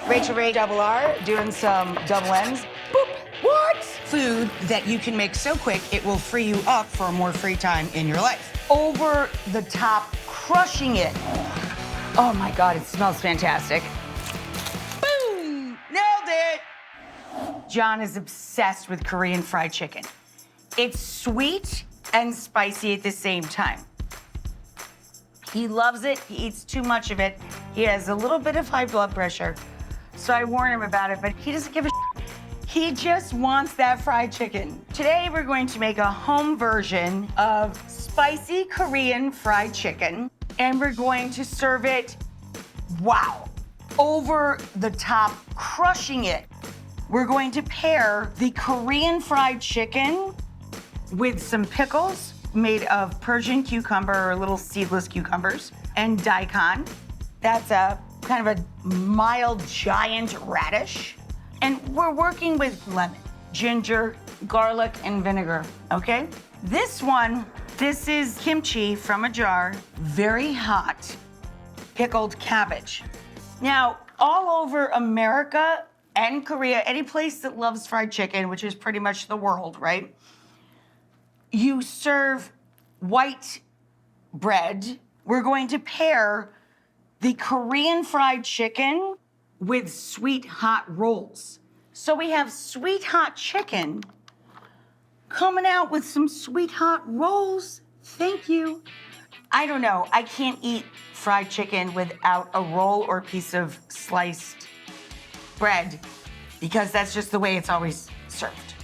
Rachael Ray double R doing some double N's. Boop. What? Food that you can make so quick it will free you up for more free time in your life. Over the top, crushing it. Oh my God, it smells fantastic. Boom! Nailed it! John is obsessed with Korean fried chicken. It's sweet and spicy at the same time. He loves it. He eats too much of it. He has a little bit of high blood pressure. So I warn him about it, but he doesn't give a shit. He just wants that fried chicken. Today, we're going to make a home version of spicy Korean fried chicken, and we're going to serve it, wow, over the top, crushing it. We're going to pair the Korean fried chicken with some pickles made of Persian cucumber or little seedless cucumbers and daikon. That's a kind of a mild giant radish. And we're working with lemon, ginger, garlic, and vinegar, okay? This is kimchi from a jar, very hot, pickled cabbage. Now, all over America and Korea, any place that loves fried chicken, which is pretty much the world, right? You serve white bread. We're going to pair the Korean fried chicken with sweet hot rolls. So we have sweet hot chicken coming out with some sweet hot rolls. Thank you. I don't know, I can't eat fried chicken without a roll or piece of sliced bread because that's just the way it's always served.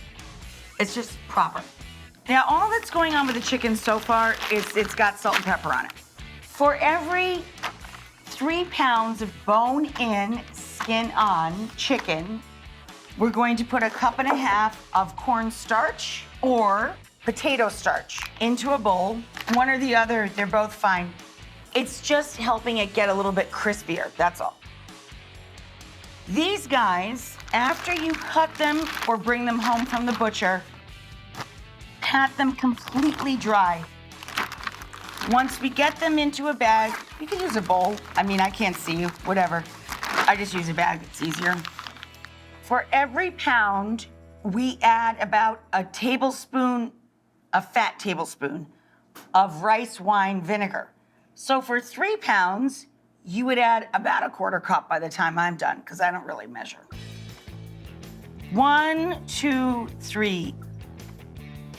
It's just proper. Now, all that's going on with the chicken so far is it's got salt and pepper on it. For every 3 pounds of bone-in, skin-on chicken, we're going to put a 1.5 cups of cornstarch or potato starch into a bowl. One or the other, they're both fine. It's just helping it get a little bit crispier, that's all. These guys, after you cut them or bring them home from the butcher, pat them completely dry. Once we get them into a bag, you can use a bowl. I mean, I can't see you, whatever. I just use a bag, it's easier. For every pound, we add about a fat tablespoon of rice wine vinegar. So for 3 pounds, you would add about a 1/4 cup by the time I'm done, because I don't really measure. 1, 2, 3.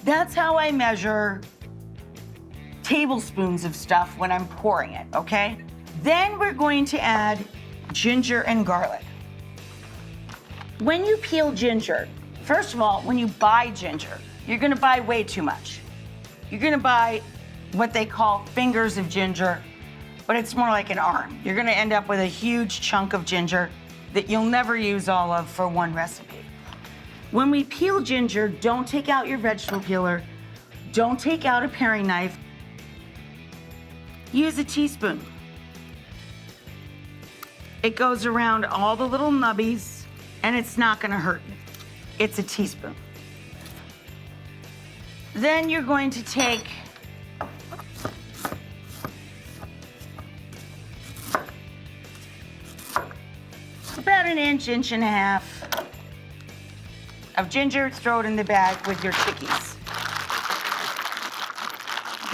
That's how I measure tablespoons of stuff when I'm pouring it, okay? Then we're going to add ginger and garlic. When you peel ginger, first of all, when you buy ginger, you're gonna buy way too much. You're gonna buy what they call fingers of ginger, but it's more like an arm. You're gonna end up with a huge chunk of ginger that you'll never use all of for one recipe. When we peel ginger, don't take out your vegetable peeler. Don't take out a paring knife. Use a teaspoon. It goes around all the little nubbies, and it's not gonna hurt you. It's a teaspoon. Then you're going to take about an inch, inch and a half of ginger, throw it in the bag with your chickies.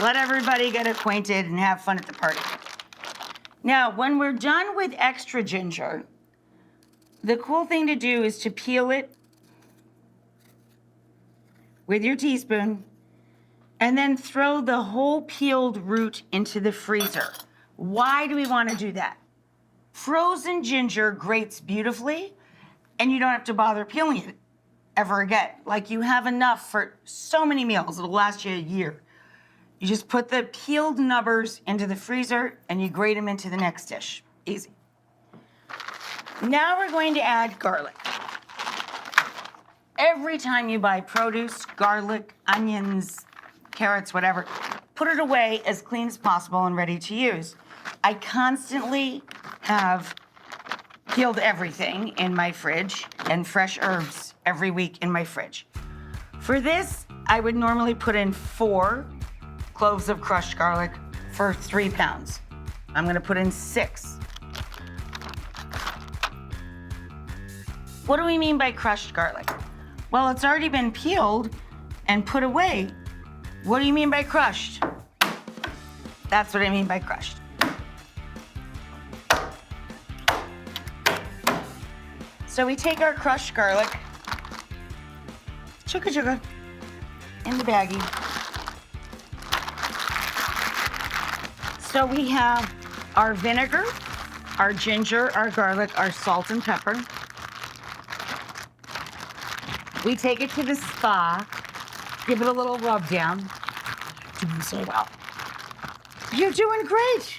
Let everybody get acquainted and have fun at the party. Now, when we're done with extra ginger, the cool thing to do is to peel it with your teaspoon and then throw the whole peeled root into the freezer. Why do we want to do that? Frozen ginger grates beautifully, and you don't have to bother peeling it ever again. Like, you have enough for so many meals, it'll last you a year. You just put the peeled nubbers into the freezer and you grate them into the next dish. Easy. Now we're going to add garlic. Every time you buy produce, garlic, onions, carrots, whatever, put it away as clean as possible and ready to use. I constantly have peeled everything in my fridge and fresh herbs every week in my fridge. For this, I would normally put in 4 cloves of crushed garlic for 3 pounds. I'm gonna put in 6. What do we mean by crushed garlic? Well, it's already been peeled and put away. What do you mean by crushed? That's what I mean by crushed. So we take our crushed garlic, chugga, in the baggie. So we have our vinegar, our ginger, our garlic, our salt and pepper. We take it to the spa, give it a little rub down. Doing so well. You're doing great.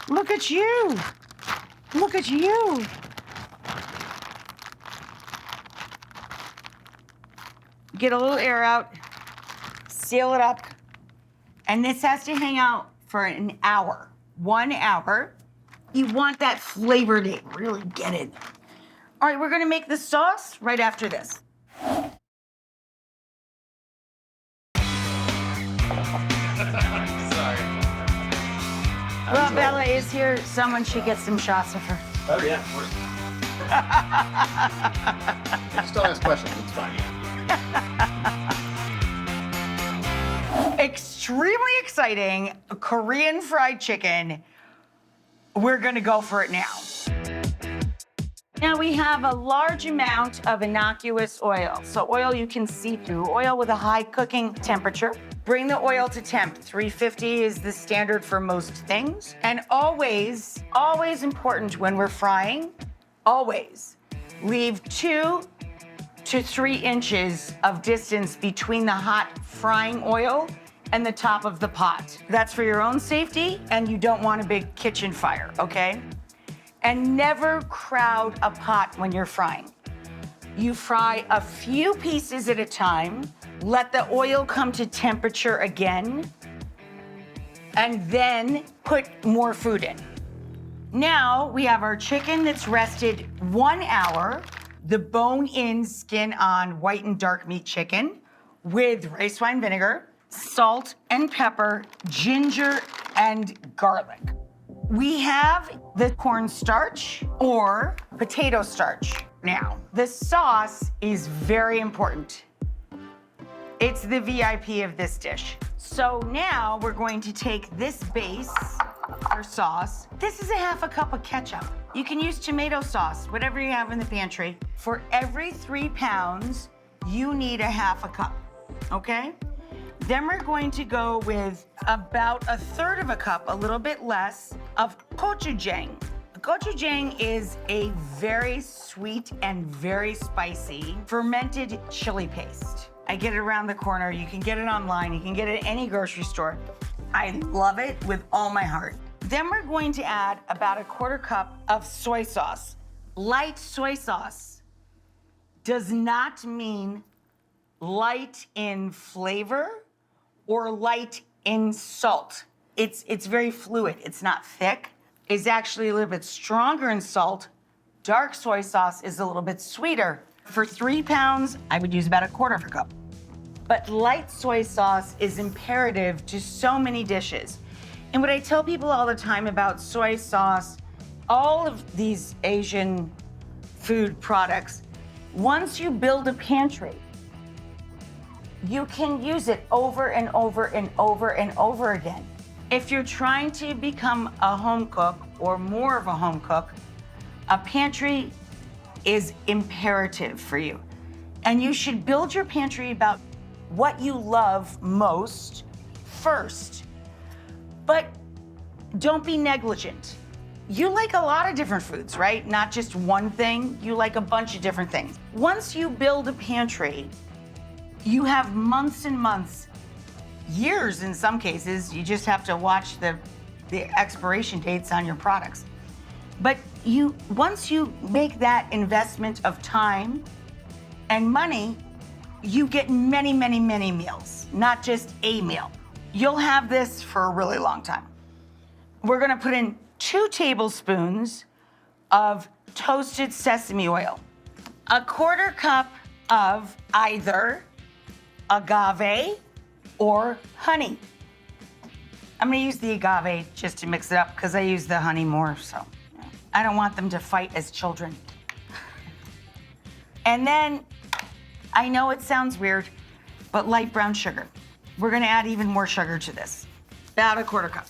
Look at you. Look at you. Get a little air out, seal it up, and this has to hang out for an hour, 1 hour. You want that flavor to really get in. All right, we're gonna make the sauce right after this. Well, Bella is here. Someone should get some shots of her. Oh, yeah, of course. Just don't ask questions, it's fine. Extremely exciting Korean fried chicken. We're gonna go for it now. Now we have a large amount of innocuous oil. So oil you can see through, oil with a high cooking temperature. Bring the oil to temp. 350 is the standard for most things. And always, always important when we're frying, always leave 2 to 3 inches of distance between the hot frying oil and the top of the pot. That's for your own safety, and you don't want a big kitchen fire, okay? And never crowd a pot when you're frying. You fry a few pieces at a time, let the oil come to temperature again, and then put more food in. Now we have our chicken that's rested 1 hour, the bone-in, skin-on white and dark meat chicken with rice wine vinegar, salt and pepper, ginger and garlic. We have the cornstarch or potato starch. Now, the sauce is very important. It's the VIP of this dish. So now we're going to take this base, our sauce. This is a half a cup of ketchup. You can use tomato sauce, whatever you have in the pantry. For every 3 pounds, you need a half a cup, okay? Then we're going to go with about 1/3 of a cup, a little bit less, of gochujang. Gochujang is a very sweet and very spicy fermented chili paste. I get it around the corner. You can get it online. You can get it at any grocery store. I love it with all my heart. Then we're going to add about 1/4 cup of soy sauce. Light soy sauce does not mean light in flavor or light in salt. It's very fluid. It's not thick. It's actually a little bit stronger in salt. Dark soy sauce is a little bit sweeter. For 3 pounds, I would use about 1/4 cup. But light soy sauce is imperative to so many dishes. And what I tell people all the time about soy sauce, all of these Asian food products, once you build a pantry, you can use it over and over and over and over again. If you're trying to become a home cook or more of a home cook, a pantry is imperative for you. And you should build your pantry about what you love most first. But don't be negligent. You like a lot of different foods, right? Not just one thing, you like a bunch of different things. Once you build a pantry, you have months and months, years in some cases. You just have to watch the expiration dates on your products. But once you make that investment of time and money, you get many, many, many meals, not just a meal. You'll have this for a really long time. We're gonna put in 2 tablespoons of toasted sesame oil, 1/4 cup of either agave or honey. I'm gonna use the agave just to mix it up because I use the honey more, so I don't want them to fight as children. And then, I know it sounds weird, but light brown sugar. We're gonna add even more sugar to this, about a quarter cup.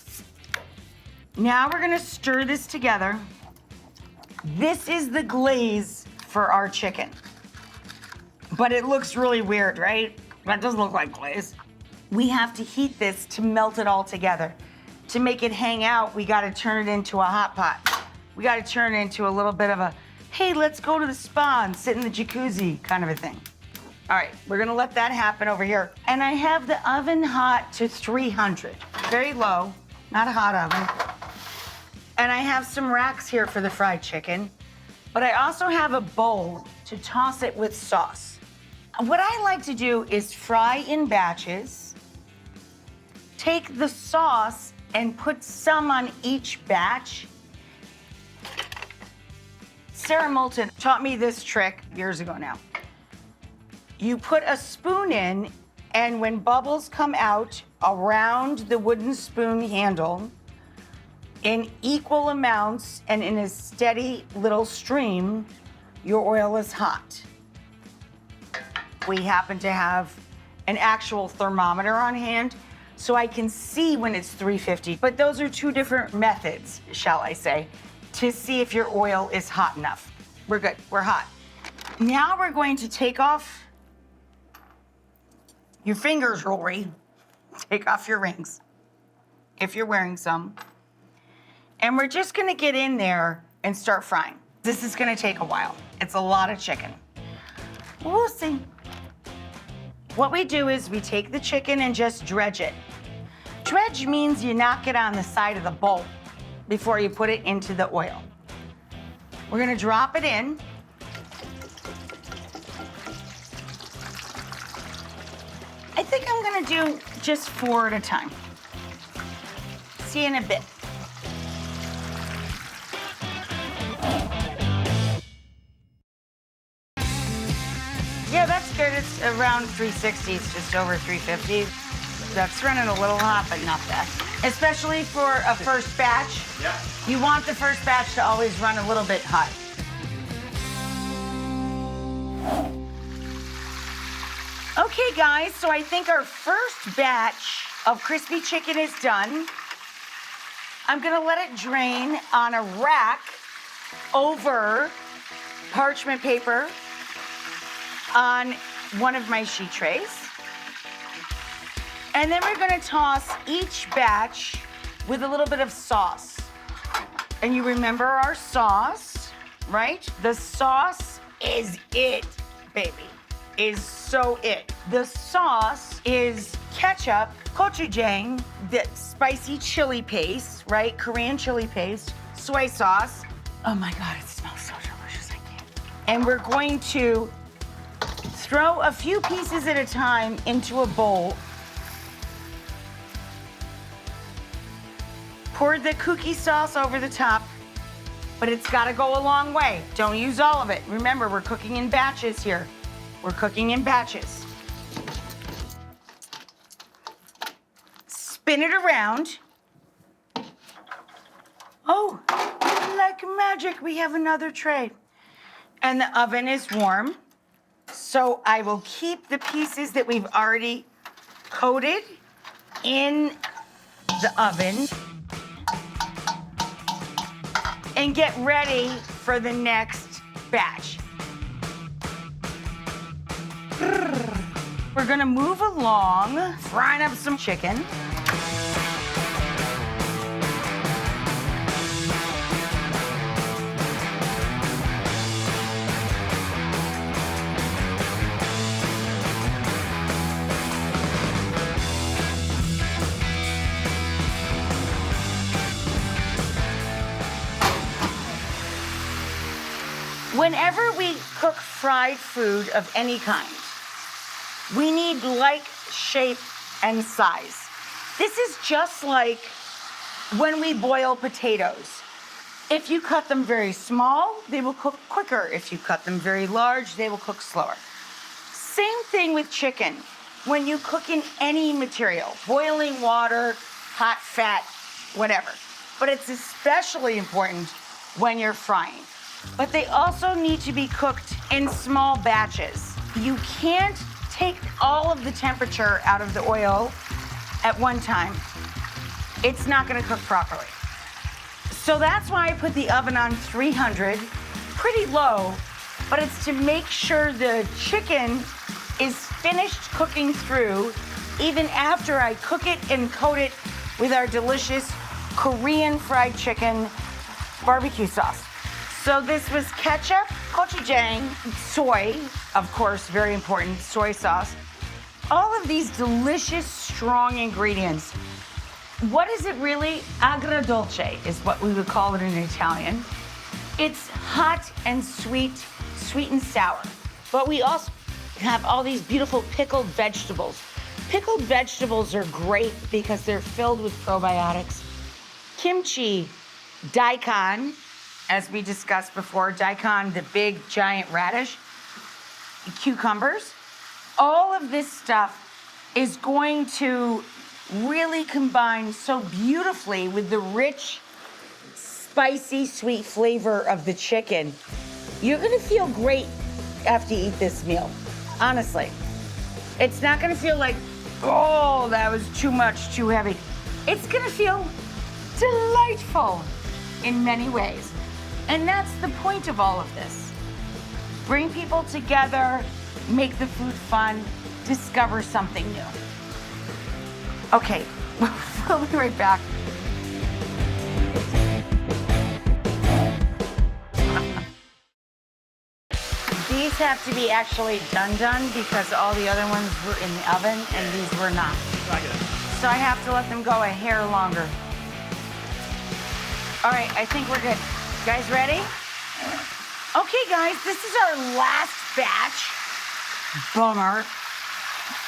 Now we're gonna stir this together. This is the glaze for our chicken. But it looks really weird, right? That doesn't look like glaze. We have to heat this to melt it all together. To make it hang out, we gotta turn it into a hot pot. We gotta turn it into a little bit of a, hey, let's go to the spa and sit in the jacuzzi kind of a thing. All right, we're gonna let that happen over here. And I have the oven hot to 300. Very low, not a hot oven. And I have some racks here for the fried chicken, but I also have a bowl to toss it with sauce. What I like to do is fry in batches, take the sauce and put some on each batch. Sarah Moulton taught me this trick years ago now. You put a spoon in, and when bubbles come out around the wooden spoon handle, in equal amounts and in a steady little stream, your oil is hot. We happen to have an actual thermometer on hand, so I can see when it's 350. But those are two different methods, shall I say, to see if your oil is hot enough. We're good, we're hot. Now we're going to take off your fingers, Rory. Take off your rings, if you're wearing some. And we're just gonna get in there and start frying. This is gonna take a while. It's a lot of chicken. We'll see. What we do is we take the chicken and just dredge it. Dredge means you knock it on the side of the bowl before you put it into the oil. We're gonna drop it in. I think I'm gonna do just 4 at a time. See you in a bit. Yeah, that's good. It's around 360. It's just over 350. That's running a little hot, but not bad. Especially for a first batch. Yeah. You want the first batch to always run a little bit hot. Okay, guys, so I think our first batch of crispy chicken is done. I'm gonna let it drain on a rack over parchment paper on one of my sheet trays. And then we're gonna toss each batch with a little bit of sauce. And you remember our sauce, right? The sauce is it, baby. Is so it. The sauce is ketchup, gochujang, the spicy chili paste, right? Korean chili paste, soy sauce. Oh my God, it smells so delicious, I can't. And we're going to throw a few pieces at a time into a bowl. Pour the cookie sauce over the top, but it's gotta go a long way. Don't use all of it. Remember, we're cooking in batches here. We're cooking in batches. Spin it around. Oh, like magic, we have another tray. And the oven is warm. So I will keep the pieces that we've already coated in the oven and get ready for the next batch. We're gonna move along, frying up some chicken. Whenever we cook fried food of any kind, we need like, shape, and size. This is just like when we boil potatoes. If you cut them very small, they will cook quicker. If you cut them very large, they will cook slower. Same thing with chicken. When you cook in any material, boiling water, hot fat, whatever. But it's especially important when you're frying. but they also need to be cooked in small batches. You can't take all of the temperature out of the oil at one time. It's not gonna cook properly. So that's why I put the oven on 300, pretty low, but it's to make sure the chicken is finished cooking through even after I cook it and coat it with our delicious Korean fried chicken barbecue sauce. So this was ketchup, gochujang, soy, of course, very important, soy sauce. All of these delicious, strong ingredients. What is it really? Agrodolce is what we would call it in Italian. It's hot and sweet, sweet and sour. But we also have all these beautiful pickled vegetables. Pickled vegetables are great because they're filled with probiotics. Kimchi, daikon, as we discussed before, daikon, the big giant radish, cucumbers. All of this stuff is going to really combine so beautifully with the rich, spicy, sweet flavor of the chicken. You're gonna feel great after you eat this meal, honestly. It's not gonna feel like, oh, that was too much, too heavy. It's gonna feel delightful in many ways. And that's the point of all of this. Bring people together, make the food fun, discover something new. Okay, we'll be right back. These have to be actually done because all the other ones were in the oven and these were not. So I have to let them go a hair longer. All right, I think we're good. Guys ready? Okay, guys, this is our last batch. Bummer.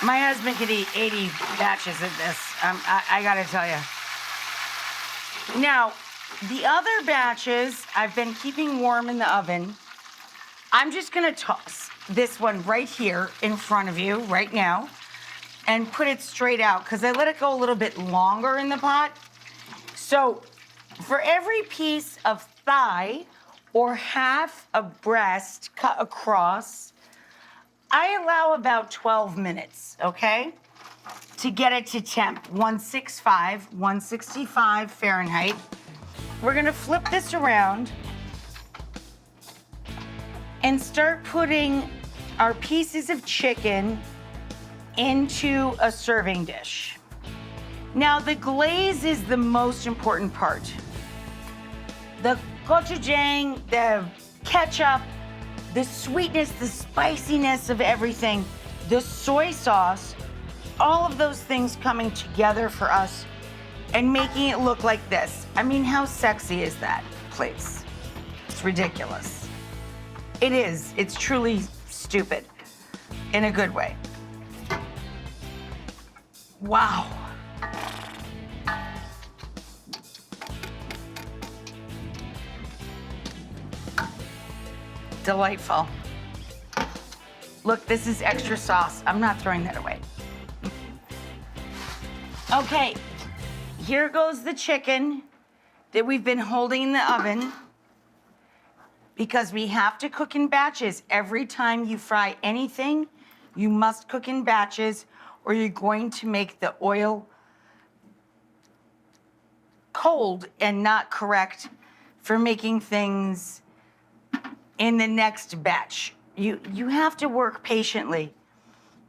My husband could eat 80 batches of this. I gotta tell you. Now, the other batches I've been keeping warm in the oven. I'm just gonna toss this one right here in front of you right now and put it straight out because I let it go a little bit longer in the pot. So for every piece of thigh or half a breast cut across, I allow about 12 minutes, okay? To get it to temp, 165 Fahrenheit. We're gonna flip this around and start putting our pieces of chicken into a serving dish. Now, the glaze is the most important part. The gochujang, the ketchup, the sweetness, the spiciness of everything, the soy sauce, all of those things coming together for us and making it look like this. I mean, how sexy is that, please? It's ridiculous. It is. It's truly stupid in a good way. Wow. Delightful. Look, this is extra sauce. I'm not throwing that away. Okay, here goes the chicken that we've been holding in the oven because we have to cook in batches. Every time you fry anything, you must cook in batches or you're going to make the oil cold and not correct for making things in the next batch. You have to work patiently,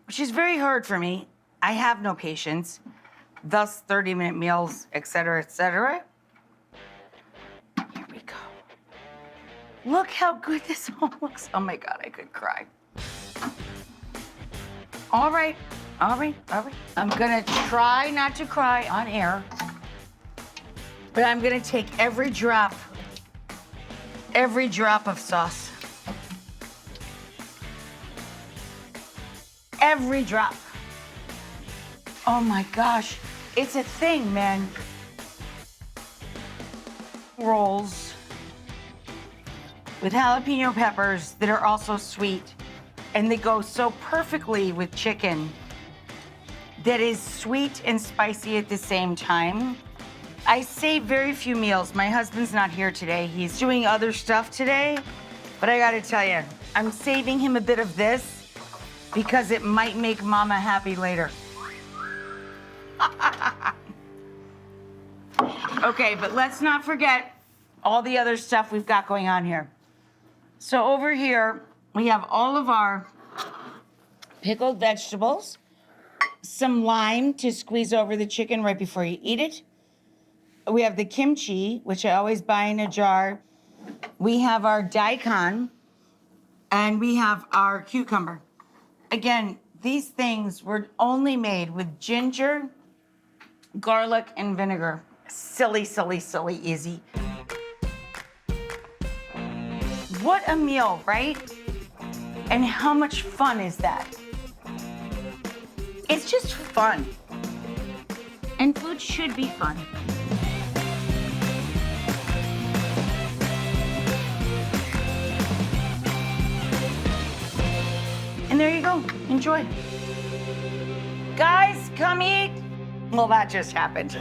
which is very hard for me. I have no patience, thus 30-minute meals, et cetera, et cetera. Here we go. Look how good this all looks. Oh my God, I could cry. All right. I'm gonna try not to cry on air, but I'm gonna take every drop of sauce. Every drop. Oh my gosh, it's a thing, man. Rolls with jalapeno peppers that are also sweet, and they go so perfectly with chicken that is sweet and spicy at the same time. I save very few meals. My husband's not here today. He's doing other stuff today. But I gotta tell you, I'm saving him a bit of this because it might make Mama happy later. Okay, but let's not forget all the other stuff we've got going on here. So over here, we have all of our pickled vegetables, some lime to squeeze over the chicken right before you eat it. We have the kimchi, which I always buy in a jar. We have our daikon, and we have our cucumber. Again, these things were only made with ginger, garlic, and vinegar. Silly, silly, silly easy. What a meal, right? And how much fun is that? It's just fun. And food should be fun. And there you go, enjoy. Guys, come eat. Well, that just happened.